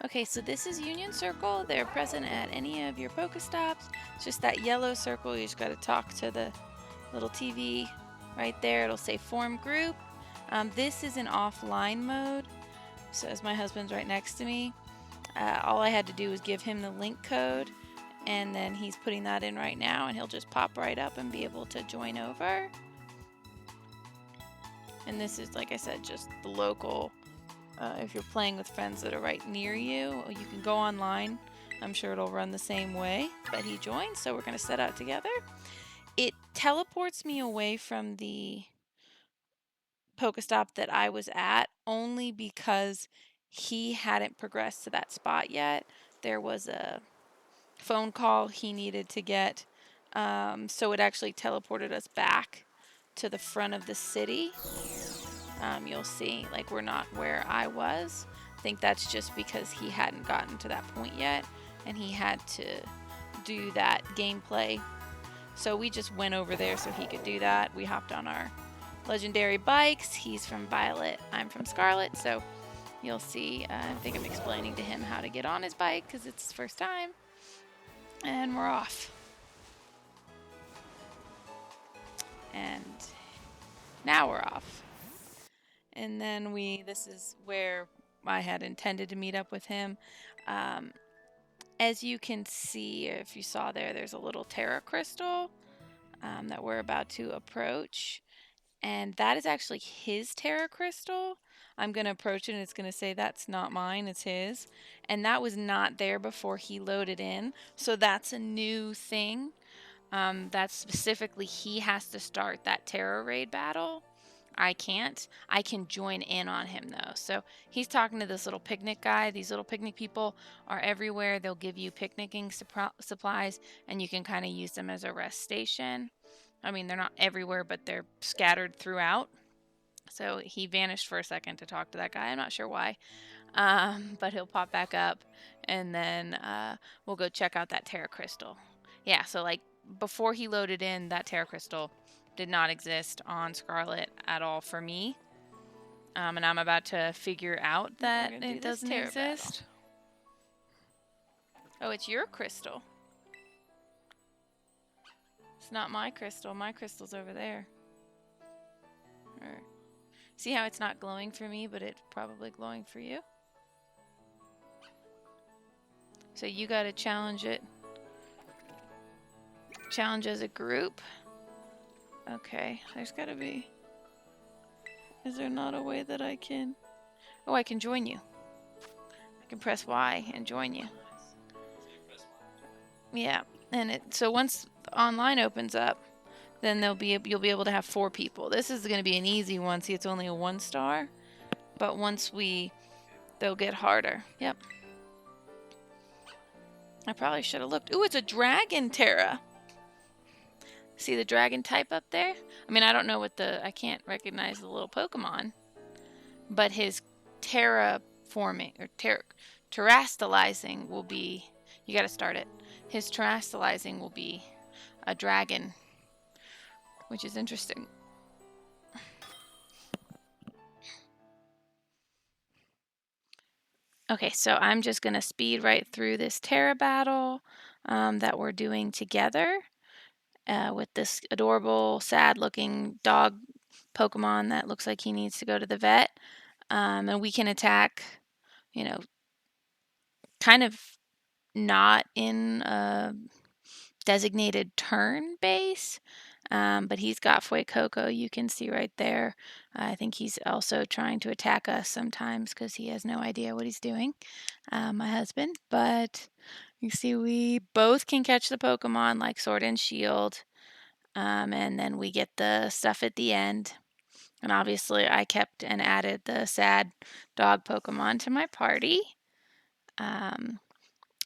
Okay, so this is Union Circle. They're present at any of your Pokestops. It's just that yellow circle. You just got to talk to the little TV right there. It'll say form group. This is in offline mode. So as my husband's right next to me, all I had to do was give him the link code, and then he's putting that in right now, and he'll just pop right up and be able to join over. And this is, like I said, just the local. If you're playing with friends that are right near you, you can go online. I'm sure it'll run the same way, but he joined, so we're going to set out together. It teleports me away from the Pokestop that I was at only because he hadn't progressed to that spot yet. There was a phone call he needed to get, so it actually teleported us back to the front of the city. You'll see, like, we're not where I was. I think that's just because he hadn't gotten to that point yet, and he had to do that gameplay. So we just went over there so he could do that. We hopped on our legendary bikes. He's from Violet, I'm from Scarlet, so you'll see. I think I'm explaining to him how to get on his bike because it's his first time. And we're off. And now we're off. And then this is where I had intended to meet up with him. As you can see, if you saw there's a little Tera crystal that we're about to approach. And that is actually his Tera crystal. I'm going to approach it and it's going to say that's not mine, it's his. And that was not there before he loaded in. So that's a new thing. That's specifically he has to start that Tera raid battle. I can't. I can join in on him though. So he's talking to this little picnic guy. These little picnic people are everywhere. They'll give you picnicking supplies, and you can kind of use them as a rest station. I mean, they're not everywhere, but they're scattered throughout. So he vanished for a second to talk to that guy. I'm not sure why, but he'll pop back up, and then we'll go check out that Tera crystal. Yeah, so like before he loaded in, that Tera crystal did not exist on Scarlet at all for me. And I'm about to figure out that it doesn't exist. Oh, it's your crystal. It's not my crystal. My crystal's over there. See how it's not glowing for me, but it's probably glowing for you? So you gotta challenge it. Challenge as a group. Okay, there's gotta be... Is there not a way that I can... Oh, I can join you. I can press Y and join you. Yeah, and so once online opens up, then you'll be able to have 4 people. This is going to be an easy one. See, it's only a 1-star, but once they'll get harder. Yep. I probably should have looked. Ooh, it's a dragon Tera. See the dragon type up there? I mean, I don't know I can't recognize the little Pokemon, but his terraforming or terastallizing will be, you got to start it. His terastallizing will be a dragon, which is interesting. Okay, so I'm just going to speed right through this Tera battle that we're doing together with this adorable, sad-looking dog Pokemon that looks like he needs to go to the vet. And we can attack, kind of not in a designated turn base. But he's got Fuecoco, you can see right there. I think he's also trying to attack us sometimes because he has no idea what he's doing, my husband. But you see we both can catch the Pokemon like Sword and Shield, and then we get the stuff at the end. And obviously I kept and added the sad dog Pokemon to my party.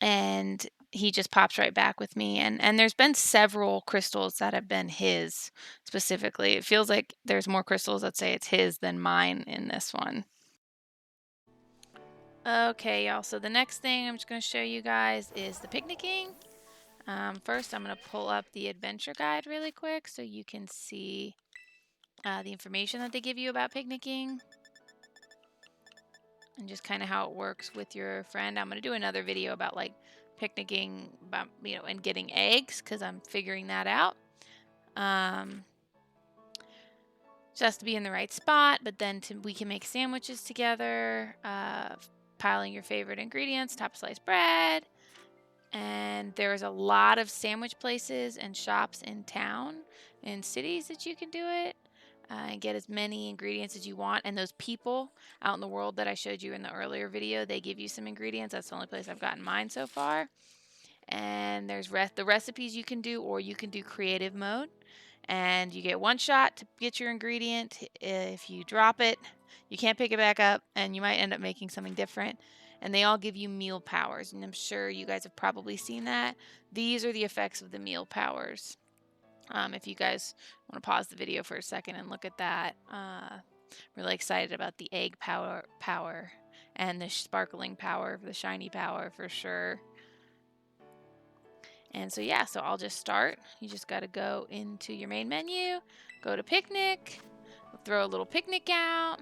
And he just pops right back with me. And there's been several crystals that have been his specifically. It feels like there's more crystals that say it's his than mine in this one. Okay, y'all. So the next thing I'm just going to show you guys is the picnicking. First, I'm going to pull up the adventure guide really quick so you can see the information that they give you about picnicking. and just kind of how it works with your friend. I'm going to do another video about like picnicking, and getting eggs, because I'm figuring that out. Just to be in the right spot, but then we can make sandwiches together, piling your favorite ingredients, top sliced bread. And there's a lot of sandwich places and shops in town, in cities, that you can do it, and get as many ingredients as you want. And those people out in the world that I showed you in the earlier video, they give you some ingredients. That's the only place I've gotten mine so far. And there's the recipes you can do, or you can do creative mode. And you get one shot to get your ingredient. If you drop it, you can't pick it back up, and you might end up making something different. And they all give you meal powers, and I'm sure you guys have probably seen that. These are the effects of the meal powers. If you guys want to pause the video for a second and look at that, really excited about the egg power and the sparkling power, the shiny power for sure. And so yeah, so I'll just start. You just got to go into your main menu, go to picnic, throw a little picnic out,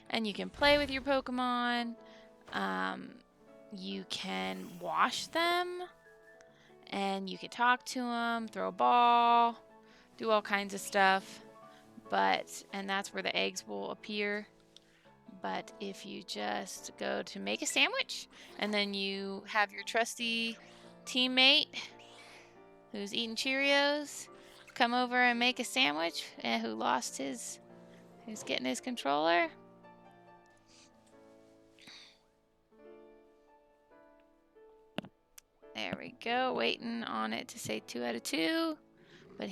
and you can play with your Pokemon. You can wash them, and you can talk to them, throw a ball, do all kinds of stuff. And that's where the eggs will appear. But if you just go to make a sandwich, and then you have your trusty teammate who's eating Cheerios come over and make a sandwich, and who's getting his controller. There we go, waiting on it to say 2 out of 2, but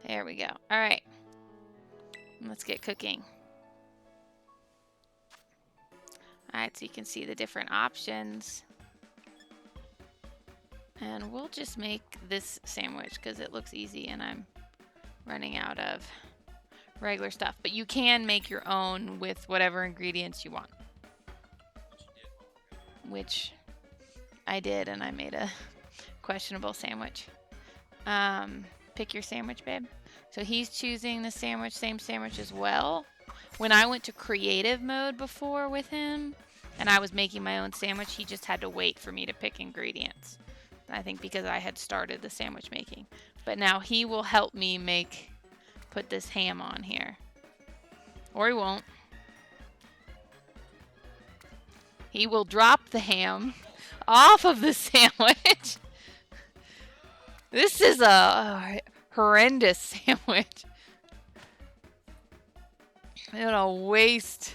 there we go. All right, let's get cooking. All right, so you can see the different options. And we'll just make this sandwich because it looks easy and I'm running out of regular stuff. But you can make your own with whatever ingredients you want. Which I did, and I made a questionable sandwich. Pick your sandwich, babe. So he's choosing the same sandwich as well. When I went to creative mode before with him, and I was making my own sandwich, he just had to wait for me to pick ingredients. I think because I had started the sandwich making. But now he will help me put this ham on here. Or he won't. He will drop the ham off of the sandwich. This is a horrendous sandwich. What a waste.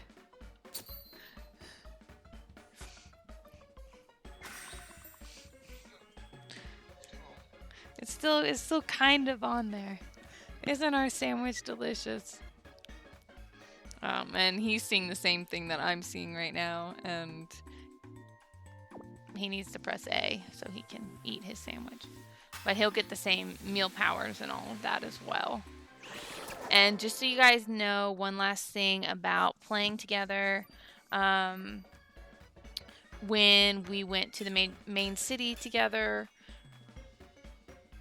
It's still kind of on there. Isn't our sandwich delicious? And he's seeing the same thing that I'm seeing right now, and he needs to press A so he can eat his sandwich. But he'll get the same meal powers and all of that as well. And just so you guys know, one last thing about playing together. When we went to the main city together,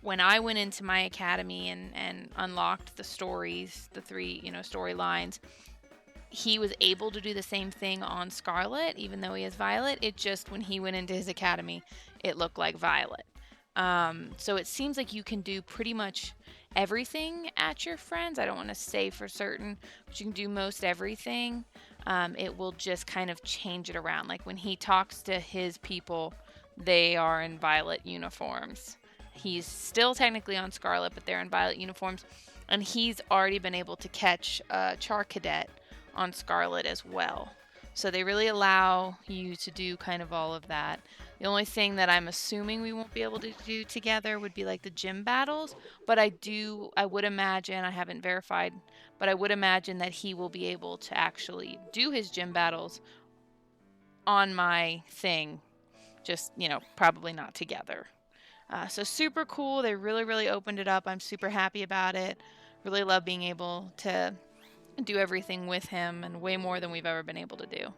when I went into my academy and unlocked the stories, the 3, storylines, he was able to do the same thing on Scarlet, even though he is Violet. It just, when he went into his academy, it looked like Violet. So it seems like you can do pretty much everything at your friends. I don't want to say for certain, but you can do most everything. It will just kind of change it around. Like when he talks to his people, they are in Violet uniforms. He's still technically on Scarlet, but they're in Violet uniforms. And he's already been able to catch a Char Cadet on Scarlet as well. So they really allow you to do kind of all of that. The only thing that I'm assuming we won't be able to do together would be like the gym battles. But I would imagine, I haven't verified, but I would imagine that he will be able to actually do his gym battles on my thing. Just, probably not together. So super cool. They really, really opened it up. I'm super happy about it. Really love being able to do everything with him, and way more than we've ever been able to do.